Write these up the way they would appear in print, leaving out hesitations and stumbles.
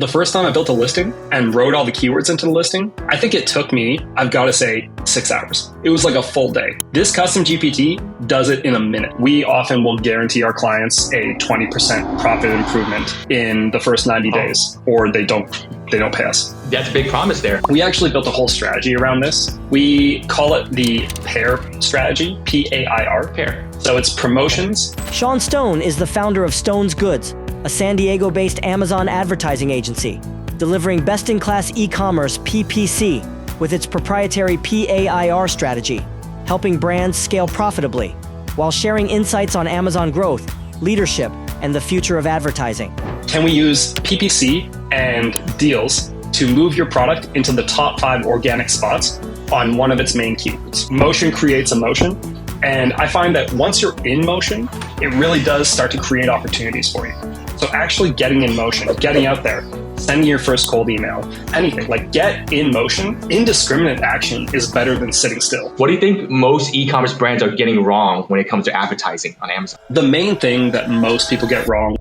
The first time I built a listing and wrote all the keywords into the listing, I think it took me, I've got to say, 6 hours. It was like a full day. This custom GPT does it in a minute. We often will guarantee our clients a 20% profit improvement in the first 90 days, or they don't pay us. That's a big promise there. We actually built a whole strategy around this. We call it the PAIR strategy, P-A-I-R. PAIR. So it's promotions. Sean Stone is the founder of Stone's Goods, a San Diego-based Amazon advertising agency, delivering best-in-class e-commerce PPC with its proprietary PAIR strategy, helping brands scale profitably while sharing insights on Amazon growth, leadership, and the future of advertising. Can we use PPC and deals to move your product into the top 5 organic spots on one of its main keywords? Motion creates emotion. And I find that once you're in motion, it really does start to create opportunities for you. So actually getting in motion, getting out there, sending your first cold email, anything, like get in motion. Indiscriminate action is better than sitting still. What do you think most e-commerce brands are getting wrong when it comes to advertising on Amazon? The main thing that most people get wrong.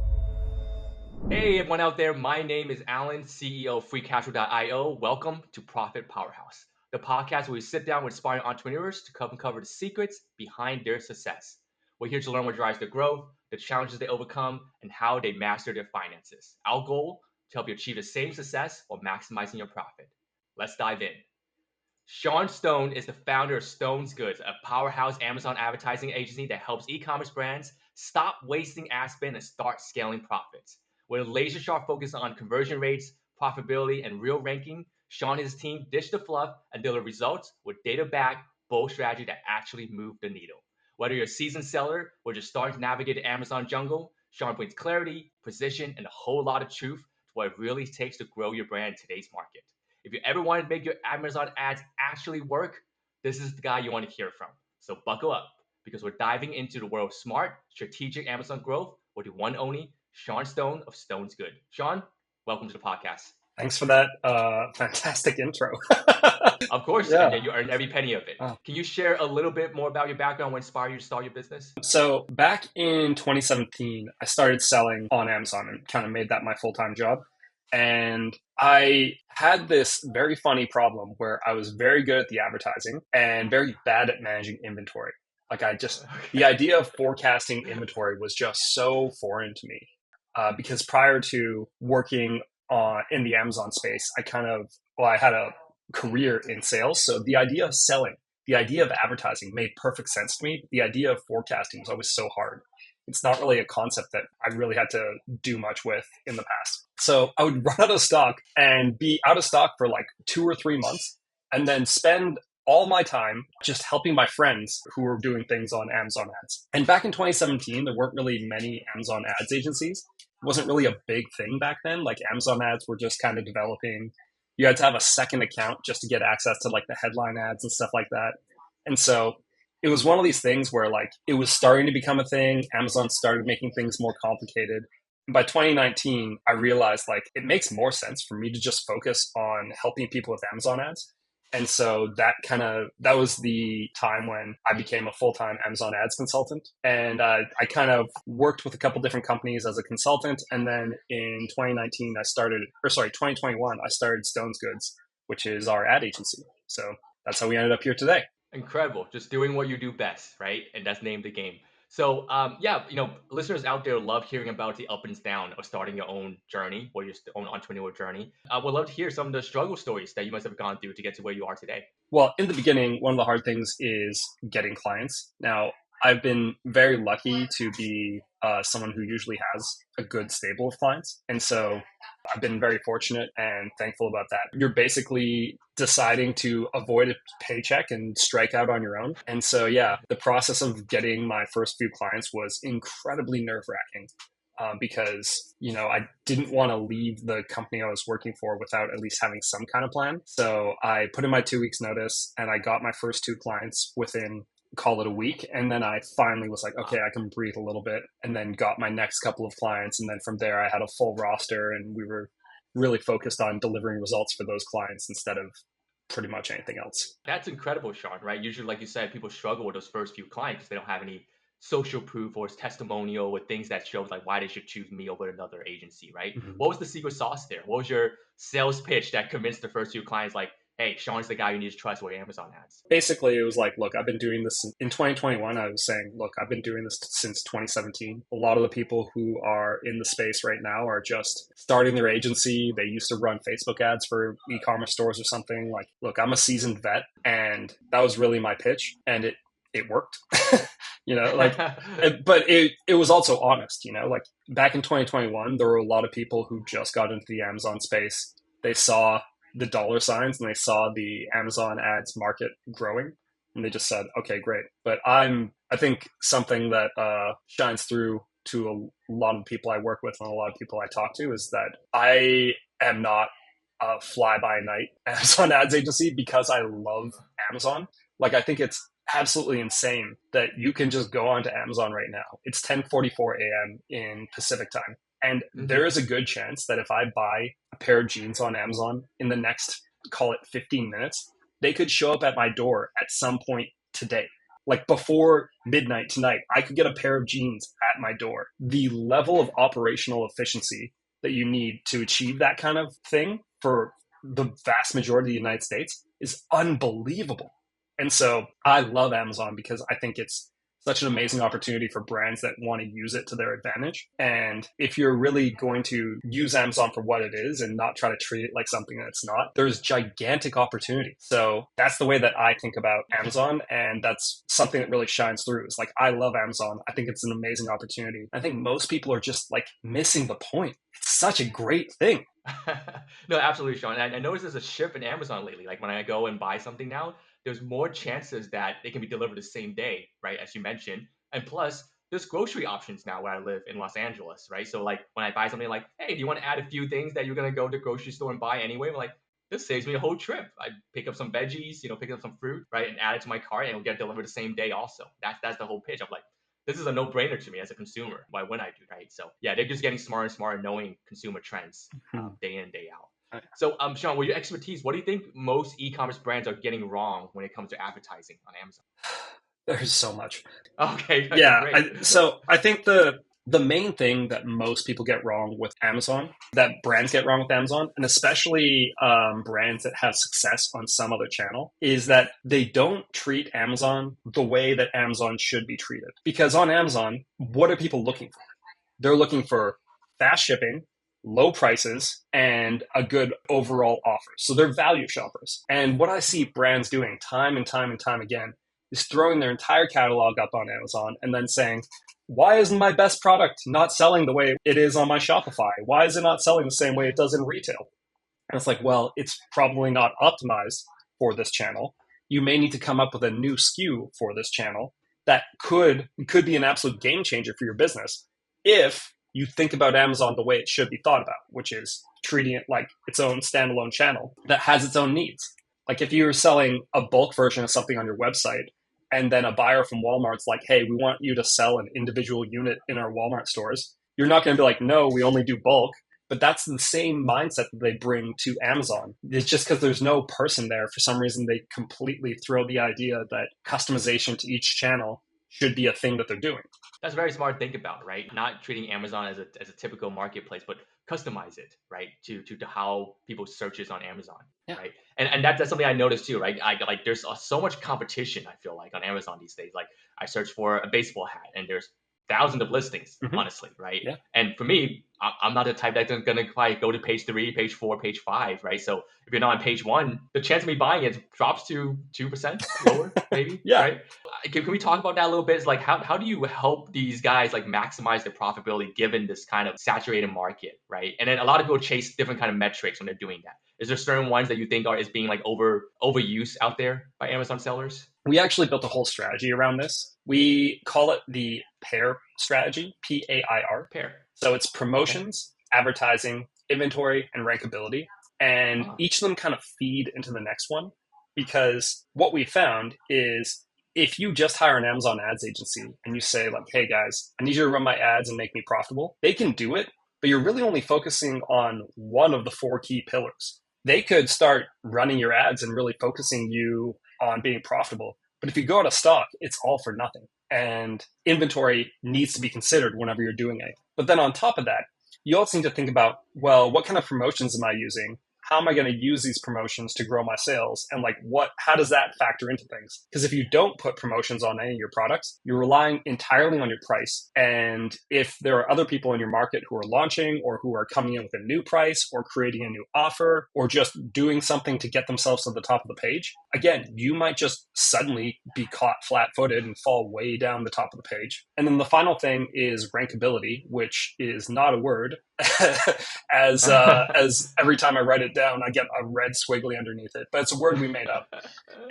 Hey everyone out there, my name is Alan, CEO of FreeCashflow.io. Welcome to Profit Powerhouse, the podcast where we sit down with aspiring entrepreneurs to cover the secrets behind their success. We're here to learn what drives their growth, the challenges they overcome, and how they master their finances. Our goal, to help you achieve the same success while maximizing your profit. Let's dive in. Sean Stone is the founder of Stone's Goods, a powerhouse Amazon advertising agency that helps e-commerce brands stop wasting ad spend and start scaling profits. With a laser-sharp focus on conversion rates, profitability, and real ranking, Sean and his team dish the fluff and deliver results with data-backed, bold strategy that actually move the needle. Whether you're a seasoned seller or just starting to navigate the Amazon jungle, Sean brings clarity, precision, and a whole lot of truth to what it really takes to grow your brand in today's market. If you ever want to make your Amazon ads actually work, this is the guy you want to hear from. So buckle up, because we're diving into the world of smart, strategic Amazon growth with the one only Sean Stone of Stone's Good. Sean, welcome to the podcast. Thanks for that fantastic intro. Of course, Yeah. And you earned every penny of it. Oh. Can you share a little bit more about your background, what inspired you to start your business? So back in 2017, I started selling on Amazon and kind of made that my full-time job. And I had this very funny problem where I was very good at the advertising and very bad at managing inventory. The idea of forecasting inventory was just so foreign to me. Because prior to working in the Amazon space, I had a career in sales. So the idea of selling, the idea of advertising made perfect sense to me. The idea of forecasting was always so hard. It's not really a concept that I really had to do much with in the past. So I would run out of stock and be out of stock for like 2 or 3 months, and then spend all my time just helping my friends who were doing things on Amazon ads. And back in 2017, there weren't really many Amazon ads agencies. It wasn't really a big thing back then. Like Amazon ads were just kind of developing. You had to have a second account just to get access to like the headline ads and stuff like that. And so it was one of these things where like it was starting to become a thing. Amazon started making things more complicated. And by 2019, I realized like it makes more sense for me to just focus on helping people with Amazon ads. And so that was the time when I became a full-time Amazon ads consultant. And I kind of worked with a couple different companies as a consultant. And then in 2021, I started Stone's Goods, which is our ad agency. So that's how we ended up here today. Incredible. Just doing what you do best, right? And that's name the game. So, listeners out there love hearing about the up and down of starting your own journey or your own entrepreneurial journey. I would love to hear some of the struggle stories that you must have gone through to get to where you are today. Well, in the beginning, one of the hard things is getting clients. Now, I've been very lucky to be someone who usually has a good stable of clients. And so I've been very fortunate and thankful about that. You're basically deciding to avoid a paycheck and strike out on your own. And so, yeah, the process of getting my first few clients was incredibly nerve-wracking because, I didn't want to leave the company I was working for without at least having some kind of plan. So I put in my 2 weeks notice and I got my first 2 clients within, call it a week. And then I finally was like, okay, I can breathe a little bit, and then got my next couple of clients. And then from there, I had a full roster and we were really focused on delivering results for those clients instead of pretty much anything else. That's incredible, Sean, right? Usually, like you said, people struggle with those first few clients because they don't have any social proof or testimonial with things that shows like why they should choose me over another agency, right? Mhm. What was the secret sauce there? What was your sales pitch that convinced the first few clients like, hey, Sean's the guy you need to trust with Amazon ads? Basically, it was like, look, I've been doing this in 2021. I was saying, look, I've been doing this since 2017. A lot of the people who are in the space right now are just starting their agency. They used to run Facebook ads for e-commerce stores or something. Like, look, I'm a seasoned vet, and that was really my pitch, and it worked. But it was also honest. Like back in 2021, there were a lot of people who just got into the Amazon space. They saw the dollar signs and they saw the Amazon ads market growing, and they just said, okay, great. But I think something that shines through to a lot of people I work with and a lot of people I talk to is that I am not a fly by night Amazon ads agency because I love Amazon. Like, I think it's absolutely insane that you can just go onto Amazon right now. It's 10:44 a.m. in Pacific time. And there is a good chance that if I buy a pair of jeans on Amazon in the next, call it 15 minutes, they could show up at my door at some point today. Like before midnight tonight, I could get a pair of jeans at my door. The level of operational efficiency that you need to achieve that kind of thing for the vast majority of the United States is unbelievable. And so I love Amazon because I think it's such an amazing opportunity for brands that want to use it to their advantage. And if you're really going to use Amazon for what it is and not try to treat it like something that it's not, there's gigantic opportunity. So that's the way that I think about Amazon. And that's something that really shines through. It's like, I love Amazon. I think it's an amazing opportunity. I think most people are just like missing the point. It's such a great thing. No, absolutely, Sean. And I noticed there's a shift in Amazon lately. Like when I go and buy something now, there's more chances that they can be delivered the same day, right? As you mentioned. And plus, there's grocery options now where I live in Los Angeles, right? So like when I buy something like, hey, do you want to add a few things that you're gonna go to the grocery store and buy anyway? I'm like, this saves me a whole trip. I pick up some veggies, pick up some fruit, right, and add it to my cart, and it'll get delivered the same day also. That's the whole pitch. I'm like, this is a no-brainer to me as a consumer. Why wouldn't I do, right? So yeah, they're just getting smarter and smarter, knowing consumer trends day in and day out. So, Sean, with your expertise, what do you think most e-commerce brands are getting wrong when it comes to advertising on Amazon? There's so much. Okay, Yeah. great. I think the main thing that most people get wrong with Amazon, that brands get wrong with Amazon, and especially brands that have success on some other channel, is that they don't treat Amazon the way that Amazon should be treated. Because on Amazon, what are people looking for? They're looking for fast shipping, low prices, and a good overall offer. So they're value shoppers. And what I see brands doing time and time and time again is throwing their entire catalog up on Amazon and then saying, why isn't my best product not selling the way it is on my Shopify? Why is it not selling the same way it does in retail? And it's like, well, it's probably not optimized for this channel. You may need to come up with a new SKU for this channel that could be an absolute game changer for your business if you think about Amazon the way it should be thought about, which is treating it like its own standalone channel that has its own needs. Like if you're selling a bulk version of something on your website, and then a buyer from Walmart's like, hey, we want you to sell an individual unit in our Walmart stores, you're not going to be like, no, we only do bulk. But that's the same mindset that they bring to Amazon. It's just because there's no person there. For some reason, they completely throw the idea that customization to each channel should be a thing that they're doing. That's very smart to think about, right? Not treating Amazon as a typical marketplace, but customize it, right, to how people searches on Amazon, right? And that's something I noticed too, right? I like there's so much competition. I feel like on Amazon these days. Like I search for a baseball hat, and there's thousands of listings, honestly, right? Yeah. And for me, I'm not the type that's gonna go to page 3, page 4, page 5, right? So if you're not on page 1, the chance of me buying it drops to 2% lower, maybe. Yeah. Right? Can we talk about that a little bit? It's like how do you help these guys like maximize their profitability given this kind of saturated market, right? And then a lot of people chase different kind of metrics when they're doing that. Is there certain ones that you think is being like overused out there by Amazon sellers? We actually built a whole strategy around this. We call it the PAIR strategy, PAIR. PAIR. So it's promotions, advertising, inventory, and rankability. And each of them kind of feed into the next one, because what we found is if you just hire an Amazon ads agency and you say like, hey guys, I need you to run my ads and make me profitable, they can do it, but you're really only focusing on one of the 4 key pillars. They could start running your ads and really focusing you on being profitable. But if you go out of stock, it's all for nothing. and inventory needs to be considered whenever you're doing it. But then on top of that, you also need to think about, well, what kind of promotions am I using? How am I going to use these promotions to grow my sales? And like, how does that factor into things? Because if you don't put promotions on any of your products, you're relying entirely on your price. And if there are other people in your market who are launching or who are coming in with a new price or creating a new offer or just doing something to get themselves to the top of the page, again, you might just suddenly be caught flat-footed and fall way down the top of the page. And then the final thing is rankability, which is not a word. as every time I write it down, I get a red squiggly underneath it, but it's a word we made up.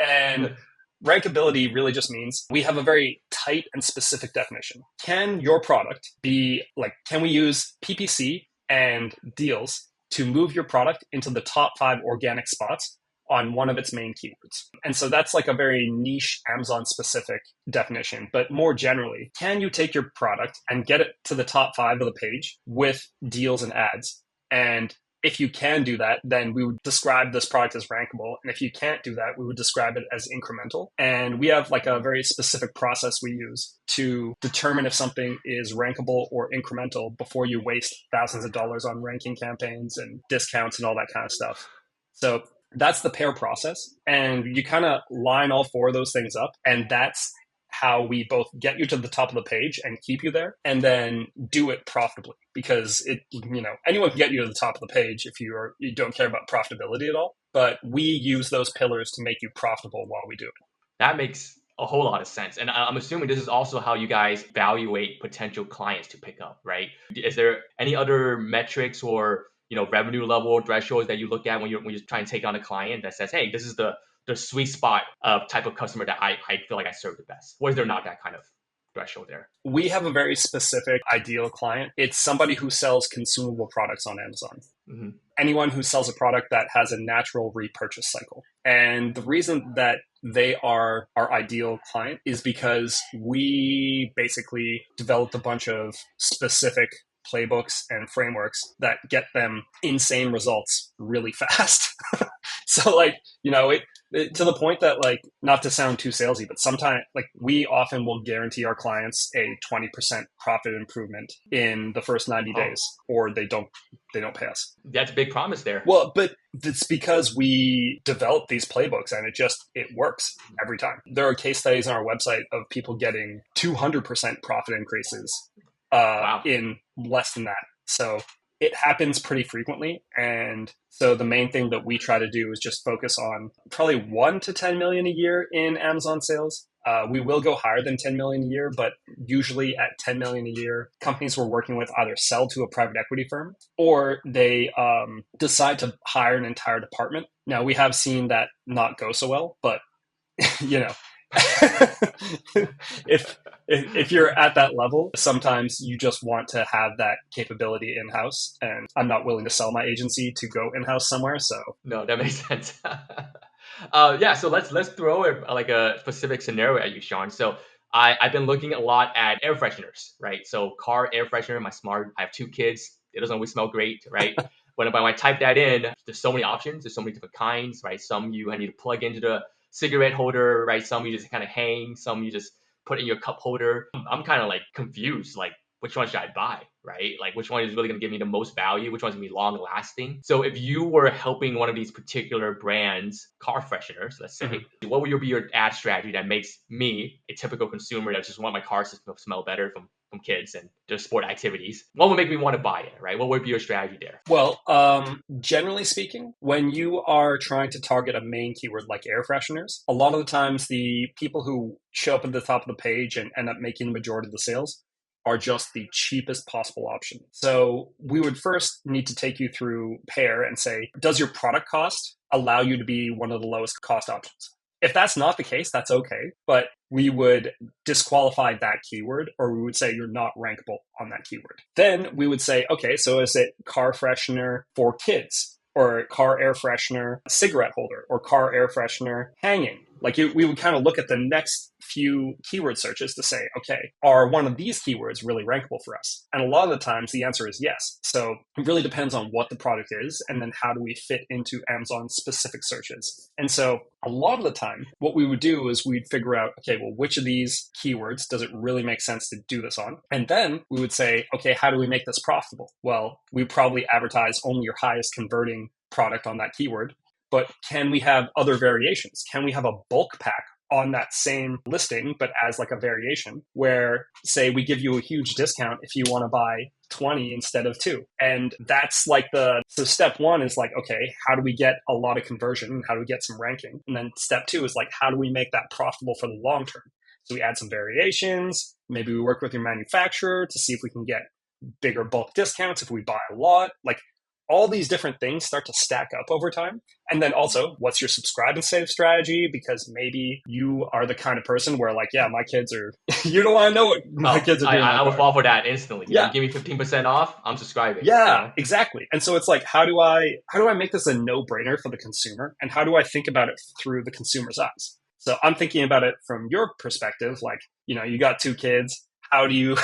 And rankability really just means we have a very tight and specific definition. Can your product be like, can we use PPC and deals to move your product into the top 5 organic spots on one of its main keywords? And so that's like a very niche Amazon specific definition. But more generally, can you take your product and get it to the top 5 of the page with deals and ads? And if you can do that, then we would describe this product as rankable. And if you can't do that, we would describe it as incremental. And we have like a very specific process we use to determine if something is rankable or incremental before you waste thousands of dollars on ranking campaigns and discounts and all that kind of stuff. So that's the pair process. And you kind of line all 4 of those things up. And that's how we both get you to the top of the page and keep you there, and then do it profitably. Because anyone can get you to the top of the page if you don't care about profitability at all. But we use those pillars to make you profitable while we do it. That makes a whole lot of sense. And I'm assuming this is also how you guys evaluate potential clients to pick up, right? Is there any other metrics or revenue level thresholds that you look at when you're trying to take on a client that says, hey, this is the sweet spot of type of customer that I feel like I serve the best? Or is there not that kind of threshold there? We have a very specific ideal client. It's somebody who sells consumable products on Amazon. Mm-hmm. Anyone who sells a product that has a natural repurchase cycle. And the reason that they are our ideal client is because we basically developed a bunch of specific playbooks and frameworks that get them insane results really fast. So to the point that not to sound too salesy, but sometimes we often will guarantee our clients a 20% profit improvement in the first 90 days, or they don't pay us. That's a big promise there. Well, but it's because we develop these playbooks and it works every time. There are case studies on our website of people getting 200% profit increases in less than that. So it happens pretty frequently. And so the main thing that we try to do is just focus on probably 1 to 10 million a year in Amazon sales. We will go higher than 10 million a year, but usually at 10 million a year, companies we're working with either sell to a private equity firm or they decide to hire an entire department. Now, we have seen that not go so well, but if you're at that level, sometimes you just want to have that capability in-house, and I'm not willing to sell my agency to go in-house somewhere. So no, that makes sense. So let's throw a specific scenario at you, Sean. So I've been looking a lot at air fresheners, right? So car air freshener, I have 2 kids. It doesn't always smell great, right? When I type that in, there's so many options. There's so many different kinds, right? Some you need to plug into the cigarette holder, right? Some you just kind of hang, some you just put in your cup holder. I'm kind of confused, which one should I buy, right? Which one is really going to give me the most value? Which one's going to be long lasting? So if you were helping one of these particular brands, car fresheners, let's say, what would be your ad strategy that makes me, a typical consumer that just want my car to smell better from kids and just sport activities? What would make me want to buy it, right? What would be your strategy there? Well, generally speaking, when you are trying to target a main keyword like air fresheners, a lot of the times the people who show up at the top of the page and end up making the majority of the sales are just the cheapest possible option. So we would first need to take you through pair and say, does your product cost allow you to be one of the lowest cost options? If that's not the case, that's okay. But we would disqualify that keyword, or we would say you're not rankable on that keyword. Then we would say, okay, so is it car freshener for kids, or car air freshener cigarette holder, or car air freshener hanging? We would kind of look at the next few keyword searches to say, okay, are one of these keywords really rankable for us? And a lot of the times the answer is yes. So it really depends on what the product is and then how do we fit into Amazon specific searches. And so a lot of the time, what we would do is we'd figure out, okay, well, which of these keywords does it really make sense to do this on? And then we would say, okay, how do we make this profitable? Well, we probably advertise only your highest converting product on that keyword. But can we have other variations? Can we have a bulk pack on that same listing, but as like a variation where, say, we give you a huge discount if you want to buy 20 instead of 2? And that's so step 1 is like, okay, how do we get a lot of conversion? How do we get some ranking? And then step 2 is like, how do we make that profitable for the long term? So we add some variations. Maybe we work with your manufacturer to see if we can get bigger bulk discounts if we buy a lot. Like, all these different things start to stack up over time. And then also, what's your subscribe and save strategy? Because maybe you are the kind of person where like, yeah, my kids are, you don't want to know what my kids are doing. I would fall for that instantly. Yeah. Give me 15% off, I'm subscribing. Yeah, exactly. And so it's like, how do I make this a no-brainer for the consumer? And how do I think about it through the consumer's eyes? So I'm thinking about it from your perspective, like, you got 2 kids. How do you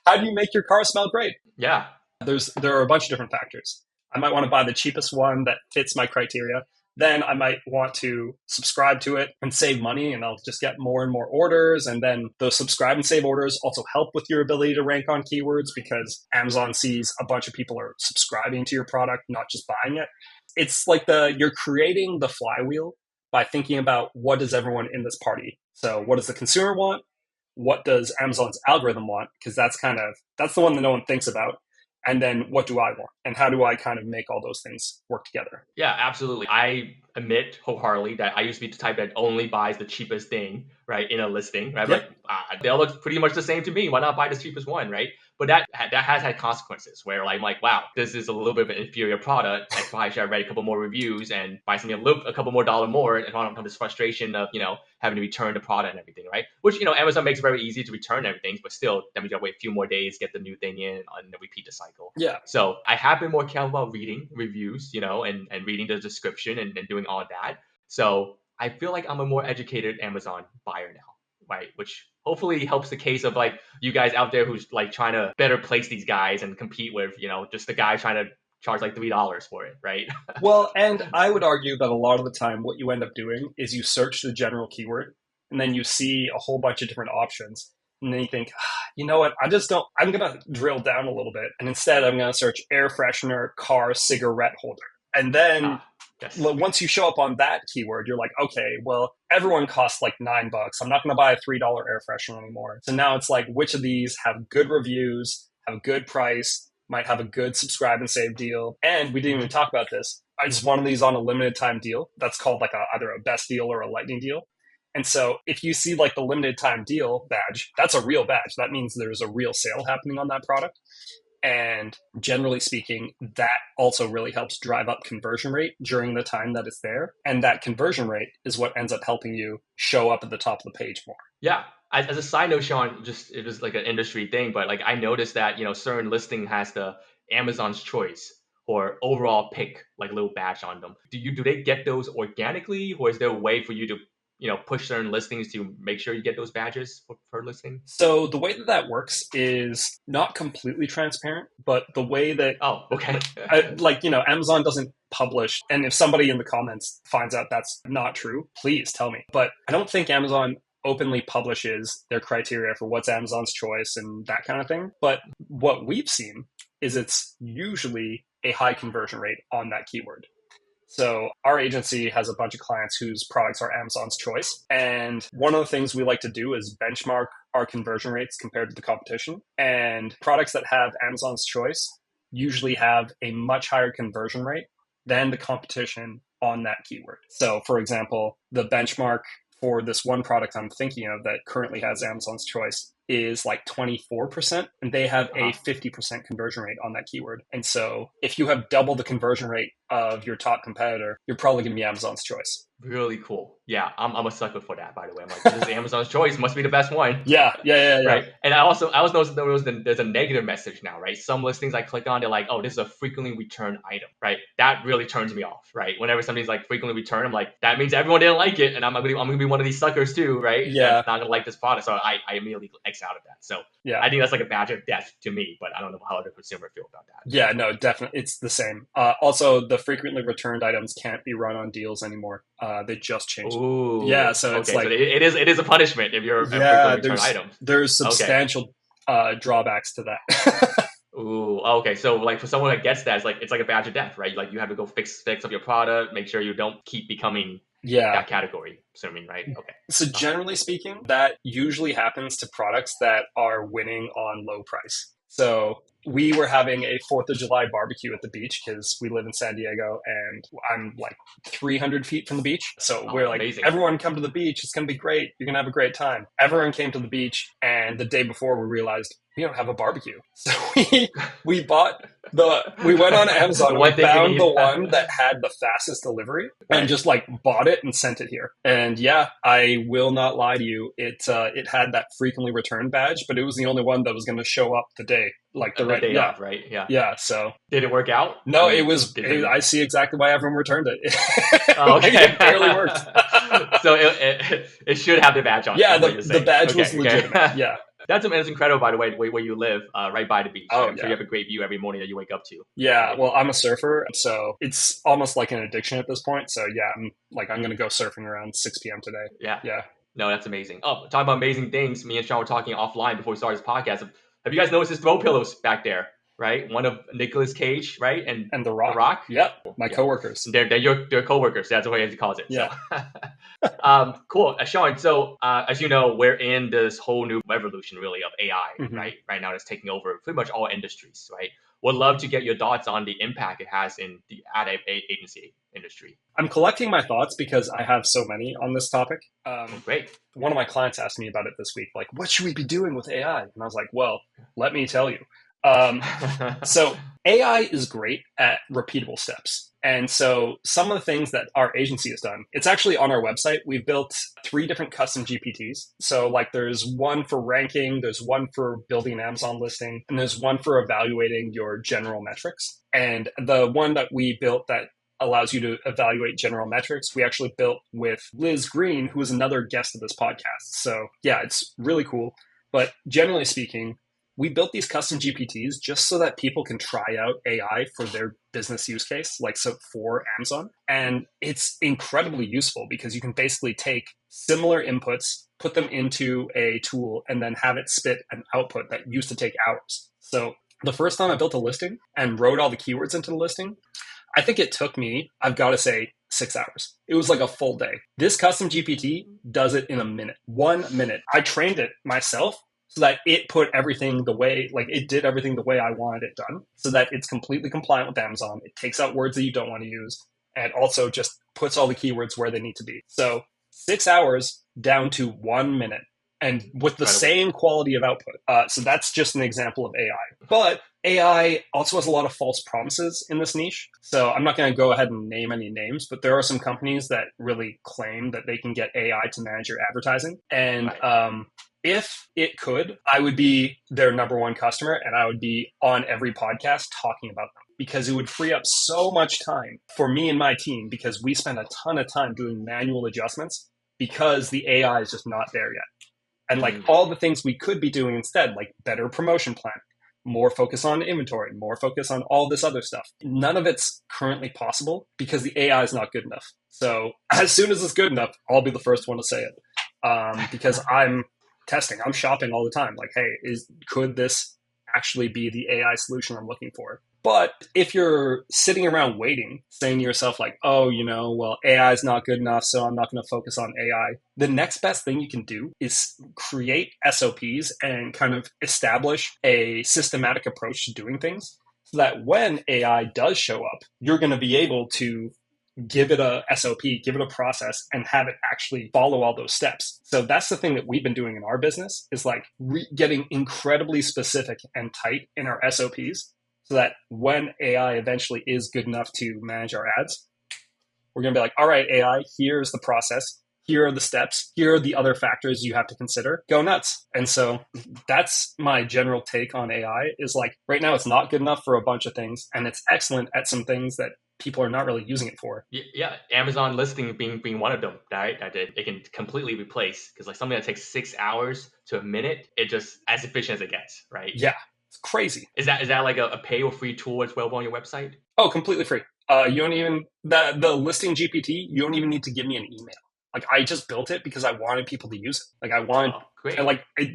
make your car smell great? Yeah. There are a bunch of different factors. I might want to buy the cheapest one that fits my criteria. Then I might want to subscribe to it and save money, and I'll just get more and more orders. And then those subscribe and save orders also help with your ability to rank on keywords because Amazon sees a bunch of people are subscribing to your product, not just buying it. It's like you're creating the flywheel by thinking about what does everyone in this party. So what does the consumer want? What does Amazon's algorithm want? Because that's the one that no one thinks about. And then what do I want? And how do I kind of make all those things work together? Yeah, absolutely. I admit wholeheartedly that I used to be the type that only buys the cheapest thing, right, in a listing, right? Yep. Like, they all look pretty much the same to me. Why not buy the cheapest one, right? But that has had consequences where I'm like, wow, this is a little bit of an inferior product. I probably should have read a couple more reviews and buy something a couple more dollar more, and I don't have this frustration of, having to return the product and everything, right? Which, Amazon makes it very easy to return everything, but still, then we gotta wait a few more days, get the new thing in, and then repeat the cycle. Yeah. So I have been more careful about reading reviews, and reading the description and doing all that. So I feel like I'm a more educated Amazon buyer now, right? Which hopefully helps the case of like you guys out there who's like trying to better place these guys and compete with, just the guy trying to charge like $3 for it, right? Well, and I would argue that a lot of the time what you end up doing is you search the general keyword and then you see a whole bunch of different options. And then you think, you know what, I'm going to drill down a little bit. And instead I'm going to search air freshener, car, cigarette holder. And then yes. Once you show up on that keyword, you're like, okay, well, everyone costs like $9. I'm not going to buy a $3 air freshener anymore. So now it's like, which of these have good reviews, have a good price, might have a good subscribe and save deal. And we didn't even talk about this. I just one of these on a limited time deal. That's called like either a best deal or a lightning deal. And so if you see like the limited time deal badge, that's a real badge. That means there's a real sale happening on that product. And generally speaking, that also really helps drive up conversion rate during the time that it's there. And that conversion rate is what ends up helping you show up at the top of the page more. Yeah. As a side note, Sean, it was like an industry thing, but like I noticed that, certain listing has the Amazon's choice or overall pick, like a little badge on them. Do they get those organically, or is there a way for you to push certain listings to make sure you get those badges per listing? So the way that works is not completely transparent, but the way that... Oh, okay. Amazon doesn't publish. And if somebody in the comments finds out that's not true, please tell me. But I don't think Amazon openly publishes their criteria for what's Amazon's choice and that kind of thing. But what we've seen is it's usually a high conversion rate on that keyword. So our agency has a bunch of clients whose products are Amazon's choice. And one of the things we like to do is benchmark our conversion rates compared to the competition. And products that have Amazon's choice usually have a much higher conversion rate than the competition on that keyword. So for example, the benchmark for this one product I'm thinking of that currently has Amazon's choice is like 24%, and they have a Uh-huh. 50% conversion rate on that keyword. And so if you have double the conversion rate of your top competitor, you're probably going to be Amazon's choice. Really cool. Yeah, I'm a sucker for that, by the way. I'm like, this is Amazon's choice, must be the best one. Yeah. Right. And I also noticed there's a negative message now, right? Some listings I click on, they're like, oh, this is a frequently returned item, right? That really turns me off, right? Whenever somebody's like frequently returned, I'm like, that means everyone didn't like it, and I'm gonna be one of these suckers too, right? Yeah. That's not gonna like this product, so I immediately X out of that. So Yeah. I think that's like a badge of death to me, but I don't know how other consumers feel about that. Yeah, no, definitely. It's the same. Also, the frequently returned items can't be run on deals anymore. They just changed. Ooh. Yeah, so it's okay, like so it is a punishment if you're a yeah, frequently returned item. there's substantial drawbacks to that. Ooh, okay. So like for someone that gets that, it's like a badge of death, right? Like you have to go fix up your product, make sure you don't keep becoming Yeah. that category. Assuming, right? Okay. So generally speaking, that usually happens to products that are winning on low price. So we were having a 4th of July barbecue at the beach because we live in San Diego and I'm like 300 feet from the beach. So we're like, amazing. everyone come to the beach. It's going to be great. You're going to have a great time. Everyone came to the beach. And the day before we realized we don't have a barbecue. So we went on Amazon and we found the one that had the fastest delivery and just like bought it and sent it here. And yeah, I will not lie to you. It had that frequently returned badge, but it was the only one that was going to show up the day. Like the right day yeah. off, right? Yeah. Yeah. So did it work out? No, I see exactly why everyone returned it. Oh, okay. It barely worked. So it should have the badge on. Yeah, the badge was legitimate. Yeah. That's incredible, by the way, where you live, right by the beach. Oh, I'm sure you have a great view every morning that you wake up to. Yeah, well, I'm a surfer, so it's almost like an addiction at this point. So yeah, I'm going to go surfing around 6 p.m. today. Yeah. No, that's amazing. Oh, talking about amazing things, me and Sean were talking offline before we started this podcast. Have you guys noticed his throw pillows back there? Right, one of Nicolas Cage, right, and the Rock. The Rock. Yep, my coworkers. They're your coworkers. That's the way he calls it. Yeah. So. Cool, Sean. So as you know, we're in this whole new revolution, really, of AI, right? Right now, it's taking over pretty much all industries, right? Would love to get your thoughts on the impact it has in the ad agency industry. I'm collecting my thoughts because I have so many on this topic. Great. One of my clients asked me about it this week, like, what should we be doing with AI? And I was like, well, let me tell you. So AI is great at repeatable steps. And so some of the things that our agency has done, it's actually on our website. We've built 3 different custom GPTs. So like there's one for ranking, there's one for building an Amazon listing, and there's one for evaluating your general metrics. And the one that we built that allows you to evaluate general metrics, we actually built with Liz Green, who is another guest of this podcast. So yeah, it's really cool. But generally speaking, we built these custom GPTs just so that people can try out AI for their business use case, like so for Amazon. And it's incredibly useful because you can basically take similar inputs, put them into a tool, and then have it spit an output that used to take hours. So the first time I built a listing and wrote all the keywords into the listing, I think it took me, I've got to say, 6 hours. It was like a full day. This custom GPT does it in a minute, 1 minute. I trained it myself so that it put everything the way, like it did everything the way I wanted it done, so that it's completely compliant with Amazon. It takes out words that you don't want to use, and also just puts all the keywords where they need to be. So 6 hours down to 1 minute, and with the same quality of output. So that's just an example of AI. But AI also has a lot of false promises in this niche. So I'm not going to go ahead and name any names, but there are some companies that really claim that they can get AI to manage your advertising. And if it could, I would be their number one customer, and I would be on every podcast talking about them, because it would free up so much time for me and my team, because we spend a ton of time doing manual adjustments because the AI is just not there yet. And like all the things we could be doing instead, like better promotion plan, more focus on inventory, more focus on all this other stuff. None of it's currently possible because the AI is not good enough. So as soon as it's good enough, I'll be the first one to say it, because I'm testing, I'm shopping all the time. Like, hey, could this actually be the AI solution I'm looking for? But if you're sitting around waiting, saying to yourself like, oh, well, AI is not good enough, so I'm not going to focus on AI. The next best thing you can do is create SOPs and kind of establish a systematic approach to doing things, so that when AI does show up, you're going to be able to give it a SOP, give it a process, and have it actually follow all those steps. So that's the thing that we've been doing in our business is like getting incredibly specific and tight in our SOPs so that when AI eventually is good enough to manage our ads, we're going to be like, all right, AI, here's the process. Here are the steps. Here are the other factors you have to consider. Go nuts. And so that's my general take on AI is like right now it's not good enough for a bunch of things. And it's excellent at some things that people are not really using it for. Yeah, Amazon listing being one of them, right? That it can completely replace because like something that takes 6 hours to a minute, it just as efficient as it gets, right? Yeah, it's crazy. Is that like a pay or free tool as well on your website? Oh, completely free. You don't even the listing GPT. You don't even need to give me an email. Like I just built it because I wanted people to use it. Like I wanted,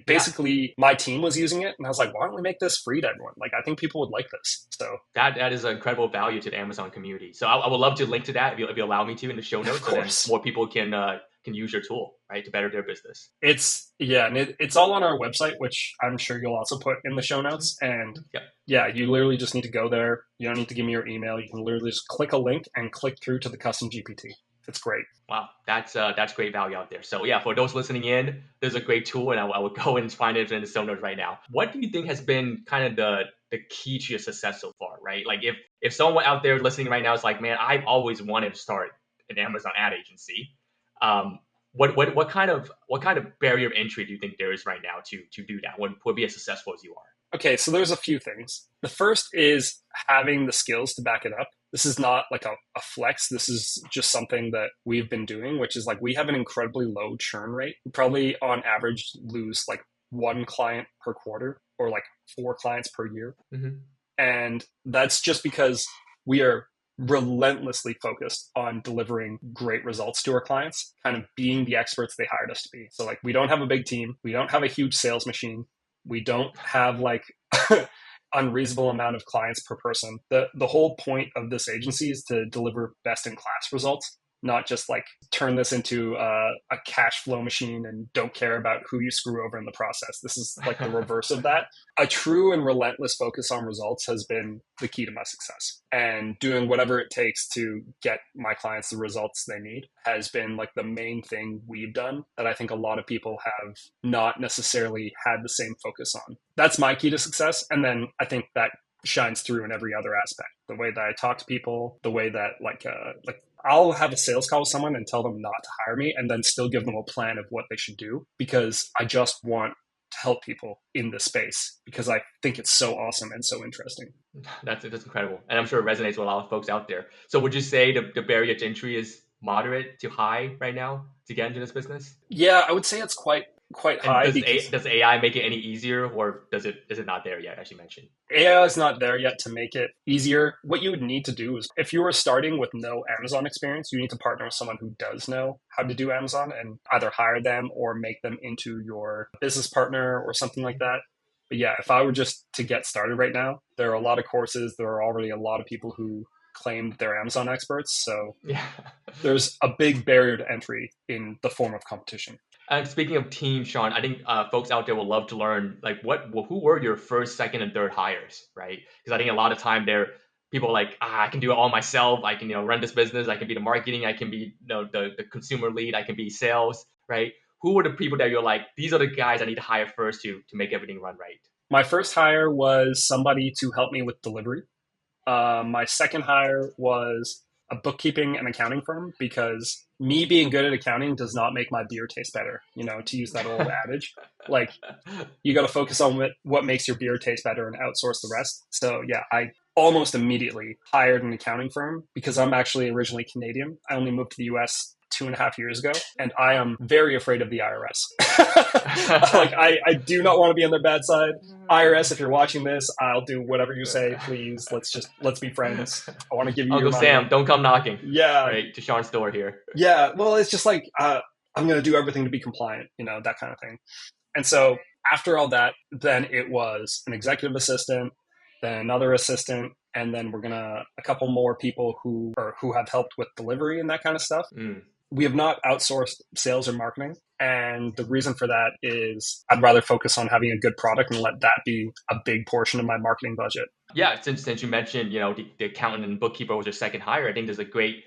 basically my team was using it, and I was like, why don't we make this free to everyone? Like I think people would like this. So that is an incredible value to the Amazon community. So I would love to link to that if you allow me to in the show notes, so then more people can use your tool, right, to better their business. It's it's all on our website, which I'm sure you'll also put in the show notes. And you literally just need to go there. You don't need to give me your email. You can literally just click a link and click through to the custom GPT. It's great. Wow, that's great value out there. So yeah, for those listening in, there's a great tool, and I will go and find it in the show notes right now. What do you think has been kind of the key to your success so far, right? Like if someone out there listening right now is like, man, I've always wanted to start an Amazon ad agency. What kind of barrier of entry do you think there is right now to do that? Would be as successful as you are? Okay, so there's a few things. The first is having the skills to back it up. This is not like a flex. This is just something that we've been doing, which is like we have an incredibly low churn rate. We probably on average lose like 1 client per quarter or like 4 clients per year. Mm-hmm. And that's just because we are relentlessly focused on delivering great results to our clients, kind of being the experts they hired us to be. So like we don't have a big team. We don't have a huge sales machine. We don't have like unreasonable amount of clients per person. The whole point of this agency is to deliver best in class results, not just like turn this into a cash flow machine and don't care about who you screw over in the process. This is like the reverse of that. A true and relentless focus on results has been the key to my success, and doing whatever it takes to get my clients the results they need has been like the main thing we've done that I think a lot of people have not necessarily had the same focus on. That's my key to success. And then I think that shines through in every other aspect. The way that I talk to people, the way that like I'll have a sales call with someone and tell them not to hire me and then still give them a plan of what they should do because I just want to help people in this space because I think it's so awesome and so interesting. That's incredible. And I'm sure it resonates with a lot of folks out there. So would you say the barrier to entry is moderate to high right now to get into this business? Yeah, I would say it's quite high. Does AI make it any easier, or is it not there yet, as you mentioned? AI is not there yet to make it easier. What you would need to do is, if you were starting with no Amazon experience, you need to partner with someone who does know how to do Amazon and either hire them or make them into your business partner or something like that. But yeah, if I were just to get started right now, there are a lot of courses. There are already a lot of people who claimed they're Amazon experts. So there's a big barrier to entry in the form of competition. And speaking of team, Sean, I think folks out there will love to learn like who were your first, second, and third hires, right? Because I think a lot of time people are like, I can do it all myself. I can run this business. I can be the marketing. I can be the consumer lead. I can be sales, right? Who were the people that you're like, these are the guys I need to hire first to make everything run right? My first hire was somebody to help me with delivery. My second hire was a bookkeeping and accounting firm because me being good at accounting does not make my beer taste better, to use that old adage. Like, you got to focus on what makes your beer taste better and outsource the rest. So yeah, I almost immediately hired an accounting firm because I'm actually originally Canadian. I only moved to the US 2.5 years ago, and I am very afraid of the IRS. Like, I do not want to be on their bad side. IRS, if you're watching this, I'll do whatever you say. Please, let's be friends. I want to give you Uncle Sam, don't come knocking. Yeah, right to Sean's door here. Yeah, well, it's just like I'm going to do everything to be compliant, that kind of thing. And so after all that, then it was an executive assistant, then another assistant, and then we're gonna a couple more people who have helped with delivery and that kind of stuff. We have not outsourced sales or marketing. And the reason for that is I'd rather focus on having a good product and let that be a big portion of my marketing budget. Yeah, since you mentioned, the accountant and bookkeeper was your second hire, I think there's a great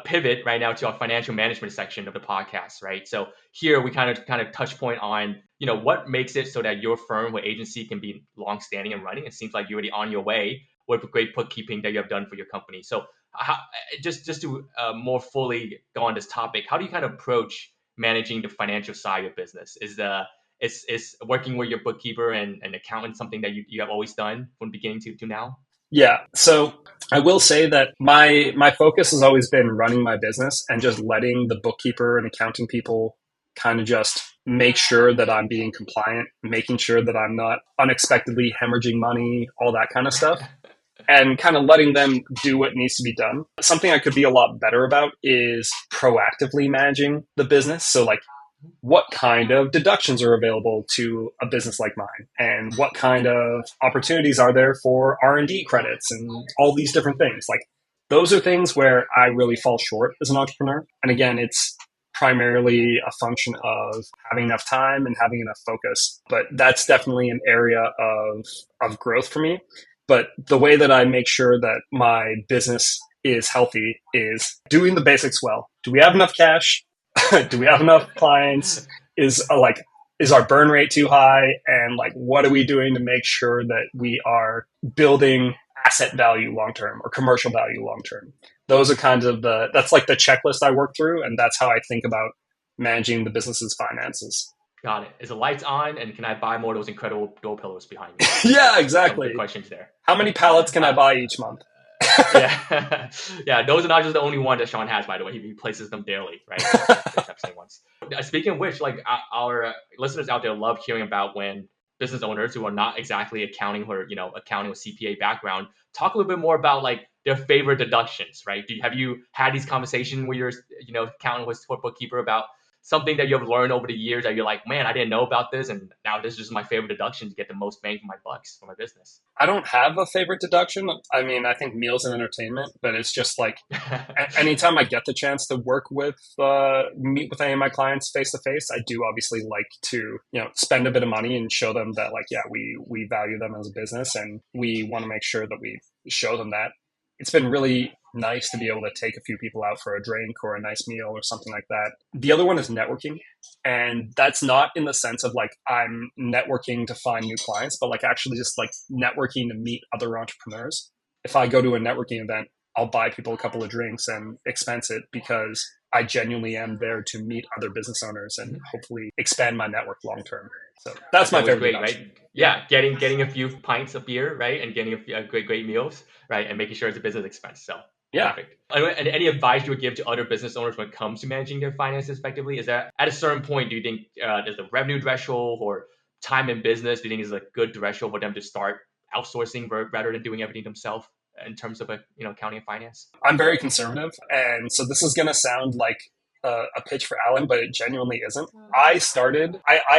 pivot right now to our financial management section of the podcast, right? So here we kind of touch point on, what makes it so that your firm or agency can be long-standing and running. It seems like you're already on your way with great bookkeeping that you have done for your company. So how, just to more fully go on this topic, how do you kind of approach managing the financial side of your business? Is working with your bookkeeper and accountant something that you have always done from beginning to now? Yeah. So I will say that my focus has always been running my business and just letting the bookkeeper and accounting people kind of just make sure that I'm being compliant, making sure that I'm not unexpectedly hemorrhaging money, all that kind of stuff, and kind of letting them do what needs to be done. Something I could be a lot better about is proactively managing the business. So like what kind of deductions are available to a business like mine, and what kind of opportunities are there for R&D credits and all these different things. Like those are things where I really fall short as an entrepreneur. And again, it's primarily a function of having enough time and having enough focus, but that's definitely an area of growth for me. But the way that I make sure that my business is healthy is doing the basics well. Do we have enough cash? Do we have enough clients? Is our burn rate too high? And like, what are we doing to make sure that we are building asset value long term or commercial value long term? Those are kind of that's like the checklist I work through, and that's how I think about managing the business's finances. Got it. Is the lights on, and can I buy more of those incredible door pillows behind me? Yeah, exactly. Some good questions there. How many pallets can I buy each month? Yeah, yeah. Those are not just the only one that Sean has, by the way. He places them daily, right? Same ones. Speaking of which, like our listeners out there love hearing about when business owners who are not exactly accounting or accounting with CPA background talk a little bit more about like their favorite deductions, right? Have you had these conversations with your accountant or bookkeeper about something that you have learned over the years that you're like, man, I didn't know about this, and now this is just my favorite deduction to get the most bang for my bucks for my business? I don't have a favorite deduction. I mean, I think meals and entertainment, but it's just like anytime I get the chance to meet with any of my clients face to face, I do obviously like to, spend a bit of money and show them that like, yeah, we value them as a business and we want to make sure that we show them that. It's been really nice to be able to take a few people out for a drink or a nice meal or something like that. The other one is networking. And that's not in the sense of like I'm networking to find new clients, but like actually just like networking to meet other entrepreneurs. If I go to a networking event, I'll buy people a couple of drinks and expense it because I genuinely am there to meet other business owners and hopefully expand my network long term. So that's my favorite. Great, right? Yeah, getting a few pints of beer, right, and getting a great meals, right, and making sure it's a business expense. So yeah. Perfect. And any advice you would give to other business owners when it comes to managing their finances effectively? Is that at a certain point, do you think there's a revenue threshold or time in business? Do you think is a good threshold for them to start outsourcing rather than doing everything themselves in terms of accounting and finance? I'm very conservative, and so this is going to sound like a pitch for Alan, but it genuinely isn't. I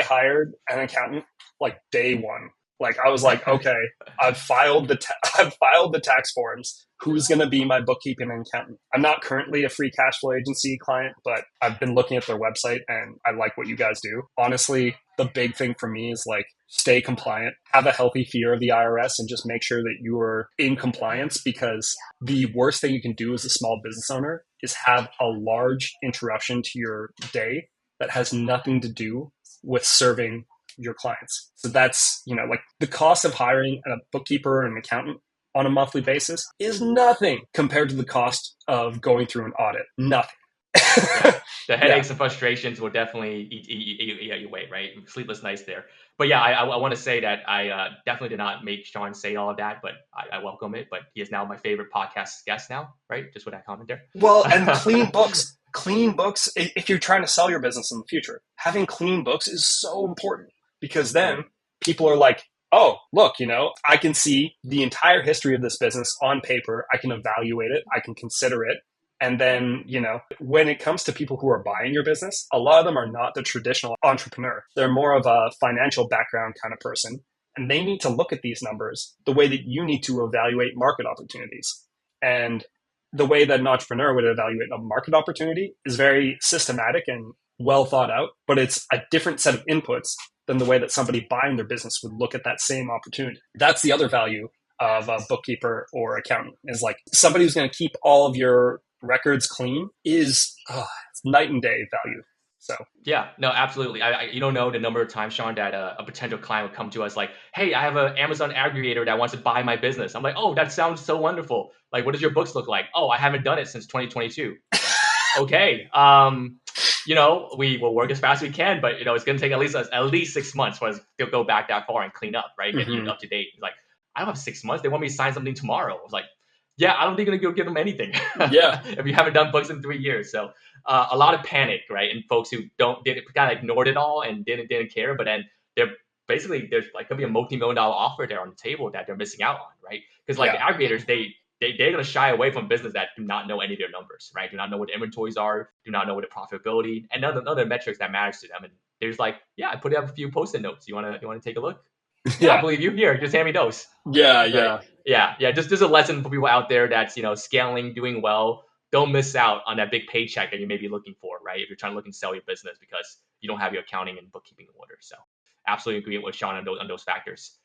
hired an accountant like day one. Like I was like, okay, I've filed the tax forms. Who's going to be my bookkeeping and accountant? I'm not currently a free cash flow agency client, but I've been looking at their website and I like what you guys do. Honestly, the big thing for me is like stay compliant, have a healthy fear of the IRS, and just make sure that you are in compliance, because the worst thing you can do as a small business owner is have a large interruption to your day that has nothing to do with serving your clients. So that's, like the cost of hiring a bookkeeper and an accountant on a monthly basis is nothing compared to the cost of going through an audit. Nothing. Yeah. The headaches and frustrations will definitely eat your weight, right? Sleepless nights there. But yeah, I want to say that I definitely did not make Sean say all of that, but I welcome it. But he is now my favorite podcast guest now, right? Just with that comment there. Well, and clean books, if you're trying to sell your business in the future, having clean books is so important, because then people are like, oh, look, I can see the entire history of this business on paper. I can evaluate it. I can consider it. And then, when it comes to people who are buying your business, a lot of them are not the traditional entrepreneur. They're more of a financial background kind of person. And they need to look at these numbers the way that you need to evaluate market opportunities. And the way that an entrepreneur would evaluate a market opportunity is very systematic and well thought out, but it's a different set of inputs than the way that somebody buying their business would look at that same opportunity. That's the other value of a bookkeeper or accountant, is like somebody who's going to keep all of your records clean is it's night and day value. So Yeah, no, absolutely. You don't know the number of times, Sean, that a potential client would come to us like, "Hey, I have an Amazon aggregator that wants to buy my business." I'm like, "Oh, that sounds so wonderful. Like, what does your books look like?" "Oh, I haven't done it since 2022." Okay, we will work as fast as we can, but it's going to take at least 6 months for us to go back that far and clean up, right? Get you up to date. He's like, "I don't have 6 months. They want me to sign something tomorrow." I was like, "Yeah, I don't think you're going to give them anything yeah, if you haven't done books in 3 years." So a lot of panic, right? And folks who did kind of ignored it all and didn't care, but then there's like could be a multi-million-dollar offer there on the table that they're missing out on, right? Because like the aggregators, they're going to shy away from business that do not know any of their numbers, right? Do not know what the inventories are, do not know what the profitability, and none of the metrics that matters to them. And there's like, yeah, I put up a few post-it notes. You want to take a look? Yeah, I believe you. Here, just hand me those. yeah, Right? Yeah. Just a lesson for people out there that's scaling, doing well. Don't miss out on that big paycheck that you may be looking for, right? If you're trying to look and sell your business because you don't have your accounting and bookkeeping in order. So, absolutely agree with Sean on those factors.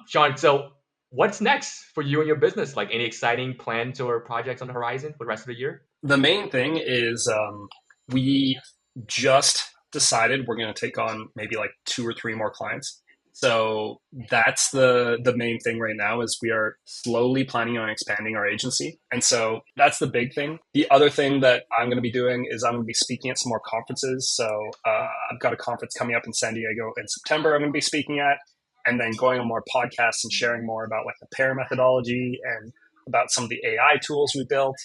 Sean, so what's next for you and your business? Like any exciting plans or projects on the horizon for the rest of the year? The main thing is we just decided we're going to take on maybe like 2 or 3 more clients. So that's the main thing right now is we are slowly planning on expanding our agency. And so that's the big thing. The other thing that I'm going to be doing is I'm going to be speaking at some more conferences. So I've got a conference coming up in San Diego in September I'm going to be speaking at, and then going on more podcasts and sharing more about like the pair methodology and about some of the AI tools we built.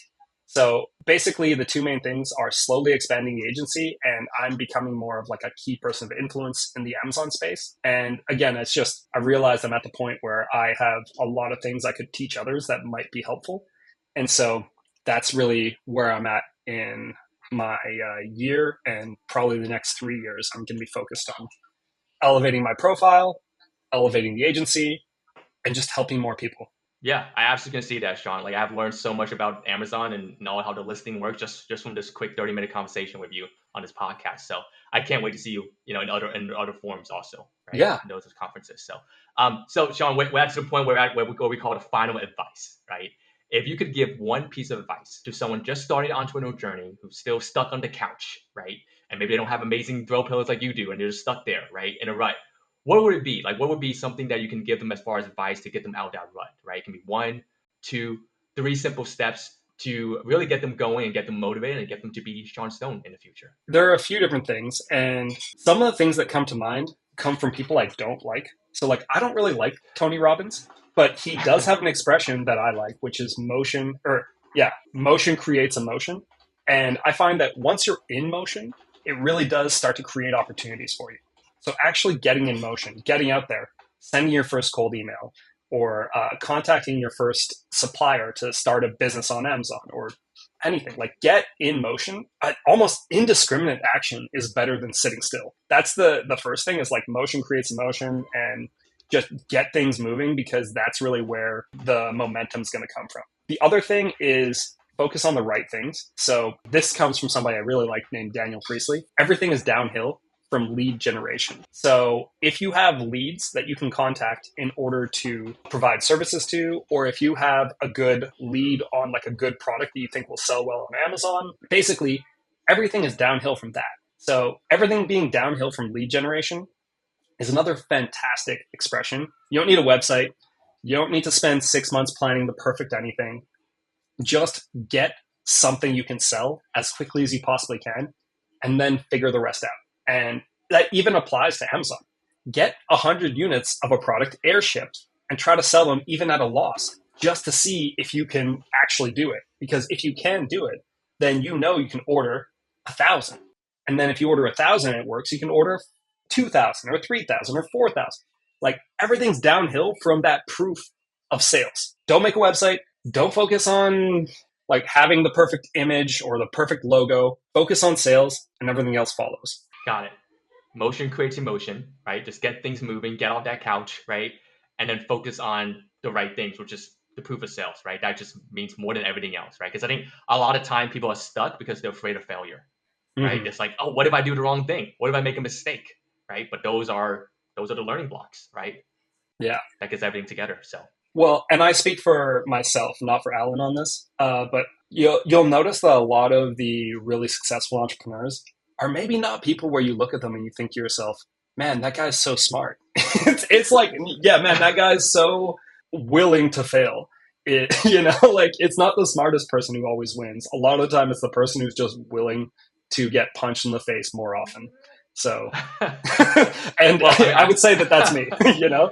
So basically, the 2 main things are slowly expanding the agency, and I'm becoming more of like a key person of influence in the Amazon space. And again, it's just, I realized I'm at the point where I have a lot of things I could teach others that might be helpful. And so that's really where I'm at in my year, and probably the next 3 years. I'm going to be focused on elevating my profile, elevating the agency, and just helping more people. Yeah, I absolutely can see that, Sean. Like I've learned so much about Amazon and know how the listing works just from this quick 30-minute conversation with you on this podcast. So I can't wait to see you, in other forums also, right? Yeah. In those conferences. So Sean, we're at the point where we call the final advice, right? If you could give one piece of advice to someone just starting the entrepreneurial journey who's still stuck on the couch, right? And maybe they don't have amazing throw pillows like you do, and they're just stuck there, right? In a rut. What would it be? Like, what would be something that you can give them as far as advice to get them out of that rut, right? It can be 1, 2, 3 simple steps to really get them going and get them motivated and get them to be Sean Stone in the future. There are a few different things, and some of the things that come to mind come from people I don't like. So like, I don't really like Tony Robbins, but he does have an expression that I like, which is motion creates emotion. And I find that once you're in motion, it really does start to create opportunities for you. So actually getting in motion, getting out there, sending your first cold email, or contacting your first supplier to start a business on Amazon, or anything, like get in motion. Almost indiscriminate action is better than sitting still. That's the first thing, is like motion creates emotion, and just get things moving, because that's really where the momentum's going to come from. The other thing is focus on the right things. So this comes from somebody I really like named Daniel Priestley. Everything is downhill from lead generation. So if you have leads that you can contact in order to provide services to, or if you have a good lead on like a good product that you think will sell well on Amazon, basically everything is downhill from that. So everything being downhill from lead generation is another fantastic expression. You don't need a website. You don't need to spend 6 months planning the perfect anything. Just get something you can sell as quickly as you possibly can, and then figure the rest out. And that even applies to Amazon. Get 100 units of a product air shipped and try to sell them even at a loss, just to see if you can actually do it. Because if you can do it, then you can order 1,000. And then if you order 1,000 and it works, you can order 2,000 or 3,000 or 4,000. Like, everything's downhill from that proof of sales. Don't make a website. Don't focus on like having the perfect image or the perfect logo. Focus on sales, and everything else follows. Got it. Motion creates emotion, right? Just get things moving, get off that couch, right? And then focus on the right things, which is the proof of sales, right? That just means more than everything else, right? Because I think a lot of time people are stuck because they're afraid of failure, right? Mm-hmm. It's like, oh, what if I do the wrong thing? What if I make a mistake, right? But those are the learning blocks, right? Yeah. That gets everything together. So Well, and I speak for myself, not for Alan on this, but you'll notice that a lot of the really successful entrepreneurs are maybe not people where you look at them and you think to yourself, "Man, that guy's so smart." It's like, yeah, man, that guy's so willing to fail. Like it's not the smartest person who always wins. A lot of the time, it's the person who's just willing to get punched in the face more often. So, and Well, I would say that that's me.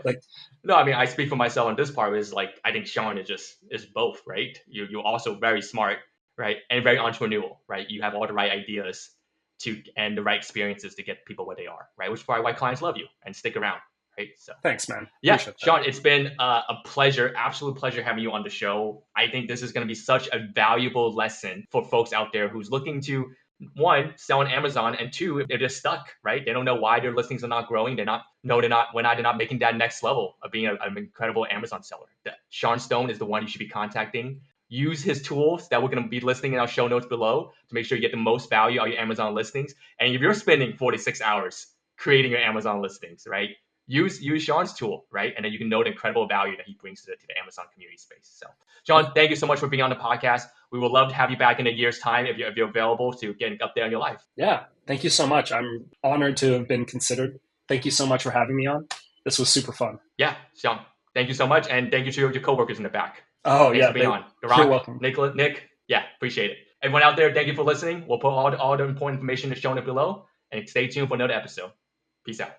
Like no, I mean, I speak for myself on this part. Is like I think Sean is both, right? You're also very smart, right, and very entrepreneurial, right? You have all the right ideas and the right experiences to get people where they are, right? Which is probably why clients love you and stick around, right? So thanks, man. yeah, Appreciate that. Sean, it's been a pleasure, absolute pleasure having you on the show. I think this is going to be such a valuable lesson for folks out there who's looking to, one, sell on Amazon, and two, they're just stuck, right? They don't know why their listings are not growing. They're not making that next level of being an incredible Amazon seller. Sean Stone is the one you should be contacting. Use his tools that we're going to be listing in our show notes below to make sure you get the most value out of your Amazon listings. And if you're spending 46 hours creating your Amazon listings, right? Use Sean's tool, right? And then you can know the incredible value that he brings to the Amazon community space. So, Sean, thank you so much for being on the podcast. We would love to have you back in a year's time if you're available to get up there in your life. Yeah, thank you so much. I'm honored to have been considered. Thank you so much for having me on. This was super fun. Yeah, Sean, thank you so much. And thank you to your coworkers in the back. Oh, Thanks yeah. for being on. You're welcome. Nick, yeah, appreciate it. Everyone out there, thank you for listening. We'll put all the important information shown up below. And stay tuned for another episode. Peace out.